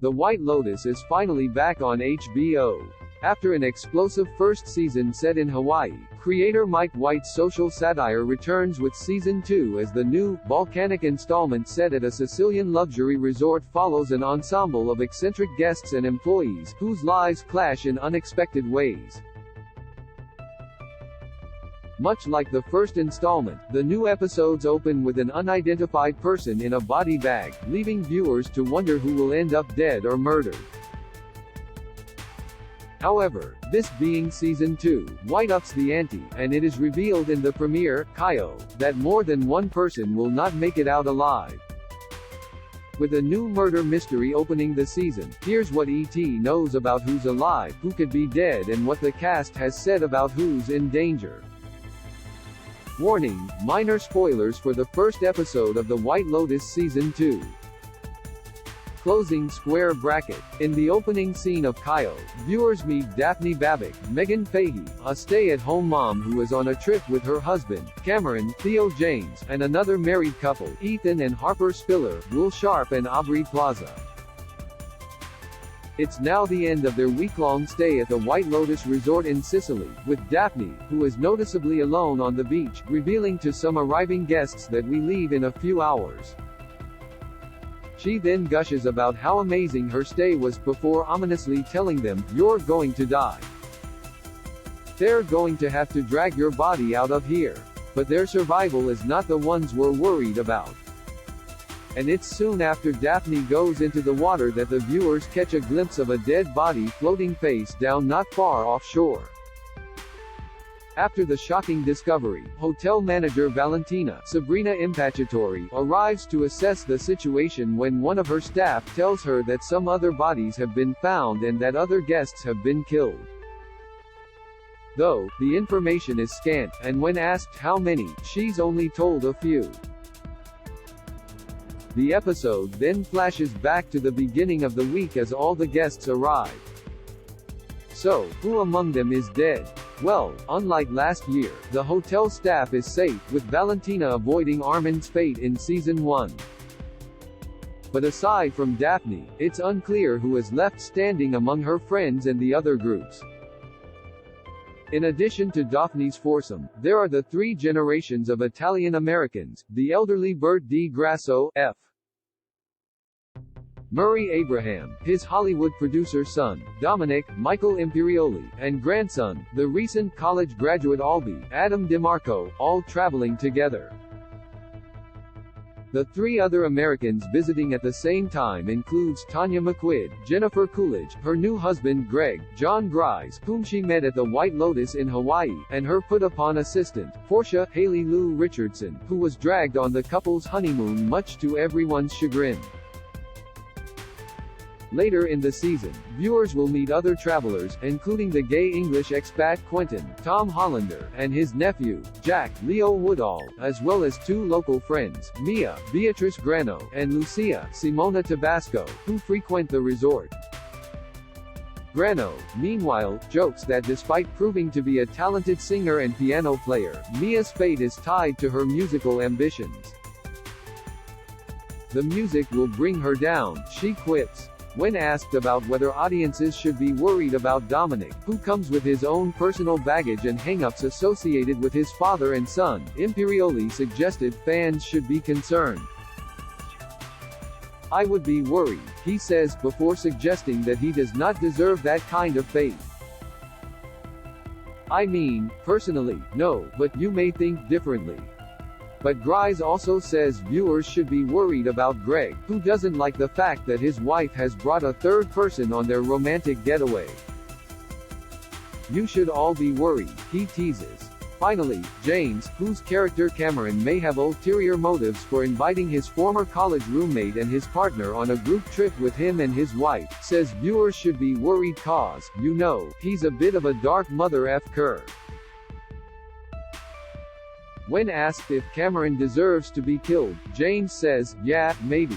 The White Lotus is finally back on HBO. After an explosive first season set in Hawaii, creator Mike White's social satire returns with Season 2 as the new, volcanic installment set at a Sicilian luxury resort follows an ensemble of eccentric guests and employees, whose lives clash in unexpected ways. Much like the first installment, the new episodes open with an unidentified person in a body bag, leaving viewers to wonder who will end up dead or murdered. However, this being Season 2, White ups the ante, and it is revealed in the premiere, Kaio, that more than one person will not make it out alive. With a new murder mystery opening the season, here's what ET knows about who's alive, who could be dead, and what the cast has said about who's in danger. Warning, minor spoilers for the first episode of The White Lotus Season 2. Closing square bracket. In the opening scene of Kaio, viewers meet Daphne Babick, Megan Fahey, a stay-at-home mom who is on a trip with her husband, Cameron, Theo James, and another married couple, Ethan and Harper Spiller, Will Sharp and Aubrey Plaza. It's now the end of their week-long stay at the White Lotus Resort in Sicily, with Daphne, who is noticeably alone on the beach, revealing to some arriving guests that we leave in a few hours. She then gushes about how amazing her stay was before ominously telling them, "You're going to die. They're going to have to drag your body out of here. But their survival is not the ones we're worried about." And it's soon after Daphne goes into the water that the viewers catch a glimpse of a dead body floating face down not far offshore. After the shocking discovery, hotel manager Valentina, Sabrina Impacciatore, arrives to assess the situation when one of her staff tells her that some other bodies have been found and that other guests have been killed. Though, the information is scant, and when asked how many, she's only told a few. The episode then flashes back to the beginning of the week as all the guests arrive. So, who among them is dead? Well, unlike last year, the hotel staff is safe, with Valentina avoiding Armand's fate in Season 1. But aside from Daphne, it's unclear who is left standing among her friends and the other groups. In addition to Daphne's foursome, there are the three generations of Italian Americans, the elderly Bert Di Grasso, F. Murray Abraham, his Hollywood producer son, Dominic, Michael Imperioli, and grandson, the recent college graduate Albie, Adam DeMarco, all traveling together. The three other Americans visiting at the same time includes Tanya McQuid, Jennifer Coolidge, her new husband Greg, John Grise, whom she met at the White Lotus in Hawaii, and her put-upon assistant, Portia Haley Lou Richardson, who was dragged on the couple's honeymoon much to everyone's chagrin. Later in the season, viewers will meet other travelers, including the gay English expat Quentin, Tom Hollander, and his nephew, Jack, Leo Woodall, as well as two local friends, Mia, Beatrice Grano, and Lucia, Simona Tabasco, who frequent the resort. Grano, meanwhile, jokes that despite proving to be a talented singer and piano player, Mia's fate is tied to her musical ambitions. The music will bring her down, she quips. When asked about whether audiences should be worried about Dominic, who comes with his own personal baggage and hang-ups associated with his father and son, Imperioli suggested fans should be concerned. "I would be worried," he says, before suggesting that he does not deserve that kind of fate. "I mean, personally, no, but you may think differently." But Grise also says viewers should be worried about Greg, who doesn't like the fact that his wife has brought a third person on their romantic getaway. "You should all be worried," he teases. Finally, James, whose character Cameron may have ulterior motives for inviting his former college roommate and his partner on a group trip with him and his wife, says viewers should be worried cause, you know, he's a bit of a dark mother f***er. When asked if Cameron deserves to be killed, James says, "Yeah, maybe."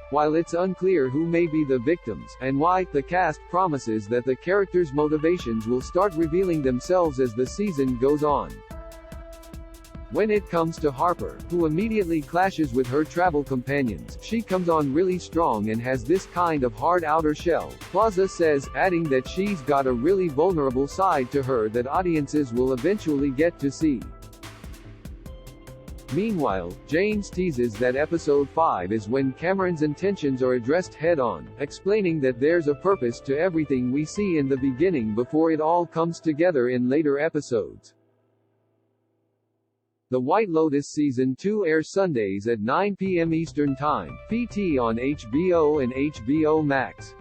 While it's unclear who may be the victims, and why, the cast promises that the characters' motivations will start revealing themselves as the season goes on. When it comes to Harper, who immediately clashes with her travel companions, she comes on really strong and has this kind of hard outer shell, Plaza says, adding that she's got a really vulnerable side to her that audiences will eventually get to see. Meanwhile, James teases that episode 5 is when Cameron's intentions are addressed head-on, explaining that there's a purpose to everything we see in the beginning before it all comes together in later episodes. The White Lotus Season 2 airs Sundays at 9 p.m. Eastern Time, PT on HBO and HBO Max.